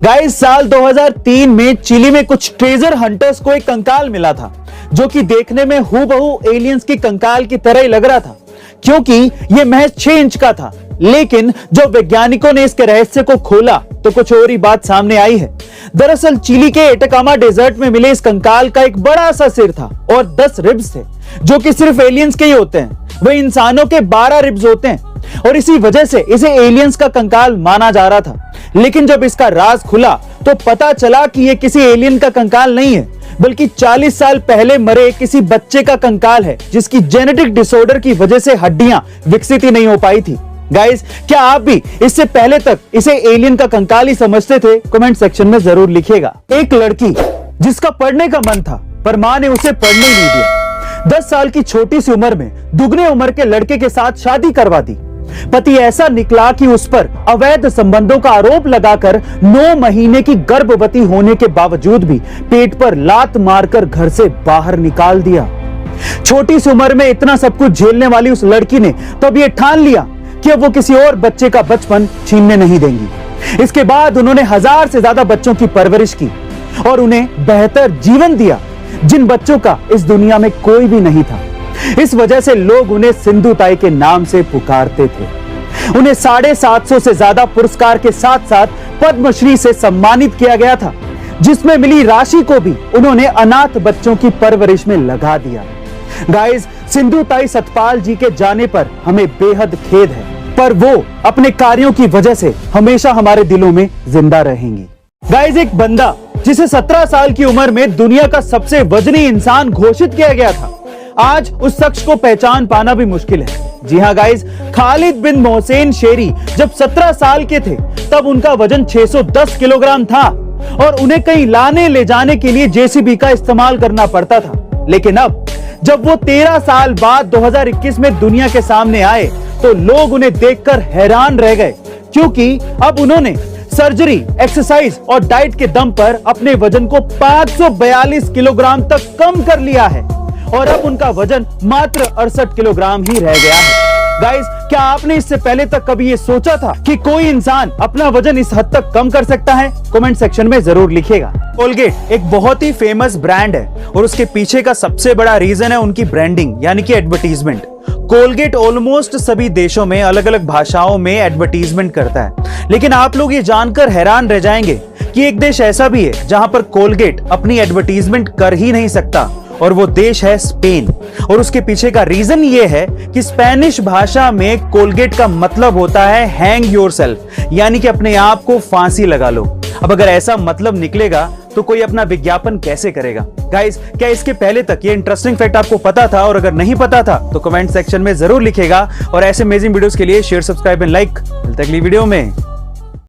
Guys, साल 2003 में chilli में कुछ ट्रेजर हंटर्स को एक कंकाल मिला था जो कि देखने में हूबहू एलियंस के कंकाल की तरह ही लग रहा था, क्योंकि यह महज 6 इंच का था। लेकिन जब वैज्ञानिकों ने इसके रहस्य को खोला तो कुछ और ही बात सामने आई है। दरअसल चिली के एटाकामा डेजर्ट में मिले इस कंकाल का एक बड़ा सा सिर था और 10 रिब्स थे जो कि सिर्फ एलियंस के ही होते हैं। वह इंसानों के 12 रिब्स होते हैं और इसी वजह से इसे एलियंस का कंकाल माना जा रहा था। लेकिन जब इसका राज खुला तो पता चला कि यह किसी एलियन का कंकाल नहीं है, बल्कि 40 साल पहले मरे किसी बच्चे का कंकाल है जिसकी जेनेटिक डिसऑर्डर की वजह से हड्डियां विकसित ही नहीं हो पाई थी। गाइस, क्या आप भी इससे पहले तक इसे एलियन का कंकाल ही समझते थे? कमेंट सेक्शन में जरूर लिखिएगा। एक लड़की जिसका पढ़ने का मन था पर मां ने उसे पढ़ने नहीं दिया, 10 साल की छोटी सी उम्र में दुगने उम्र के लड़के के साथ शादी करवा दी। पति ऐसा निकला कि उस पर अवैध संबंधों का आरोप लगाकर 9 महीने की गर्भवती होने के बावजूद भी पेट पर लात मारकर घर से बाहर निकाल दिया। छोटी सी उम्र में इतना सब कुछ झेलने वाली उस लड़की ने तब यह ठान लिया कि अब वो किसी और बच्चे का बचपन छीनने नहीं देंगी। इसके बाद उन्होंने 1000 से ज्यादा बच्चों की परवरिश की और उन्हें बेहतर जीवन दिया जिन बच्चों का इस दुनिया में कोई भी नहीं था। इस वजह से लोग उन्हें सिंधु ताई के नाम से पुकारते थे। उन्हें 750 से ज्यादा पुरस्कार के साथ साथ पद्मश्री से सम्मानित किया गया था, जिसमें मिली राशि को भी उन्होंने अनाथ बच्चों की परवरिश में लगा दिया। गाइस, सिंधु ताई सतपाल जी के जाने पर हमें बेहद खेद है, पर वो अपने कार्यों की वजह से हमेशा हमारे दिलों में जिंदा रहेंगी। गाइस, एक बंदा जिसे 17 साल की उम्र में दुनिया का सबसे वजनी इंसान घोषित किया गया था, आज उस शख्स को पहचान पाना भी मुश्किल है। जी हां गाइस, खालिद बिन मोहसेन शेरी जब 17 साल के थे तब उनका वजन 610 किलोग्राम था और उन्हें कहीं लाने ले जाने के लिए जेसीबी का इस्तेमाल करना पड़ता था। लेकिन अब जब वो 13 साल बाद 2021 में दुनिया के सामने आए तो लोग उन्हें देखकर हैरान रह गए, क्योंकि अब उन्होंने सर्जरी, एक्सरसाइज और डाइट के दम पर अपने वजन को 542 किलोग्राम तक कम कर लिया है और अब उनका वजन मात्र 68 किलोग्राम ही रह गया है। गाइस, क्या आपने इससे पहले तक कभी ये सोचा था कि कोई इंसान अपना वजन इस हद तक कम कर सकता है? कमेंट सेक्शन में जरूर लिखिएगा। कोलगेट एक बहुत ही फेमस ब्रांड है और उसके पीछे का सबसे बड़ा रीजन है उनकी ब्रांडिंग यानी कि एडवर्टीजमेंट। कोलगेट ऑलमोस्ट सभी देशों में अलग अलग भाषाओं में एडवर्टीजमेंट करता है, लेकिन आप लोग ये जानकर हैरान रह जाएंगे कि एक देश ऐसा भी है जहां पर कोलगेट अपनी एडवर्टीजमेंट कर ही नहीं सकता और वो देश है स्पेन। और उसके पीछे का रीजन ये है कि स्पेनिश भाषा में कोलगेट का मतलब होता है हैंग योरसेल्फ, यानी कि अपने आप को फांसी लगा लो। अब अगर ऐसा मतलब निकलेगा तो कोई अपना विज्ञापन कैसे करेगा? गाइस, क्या इसके पहले तक ये इंटरेस्टिंग फैक्ट आपको पता था? और अगर नहीं पता था तो कमेंट सेक्शन में जरूर लिखेगा और ऐसे अमेजिंग वीडियोस के लिए शेयर, सब्सक्राइब एंड लाइक। मिलते हैं अगली वीडियो में।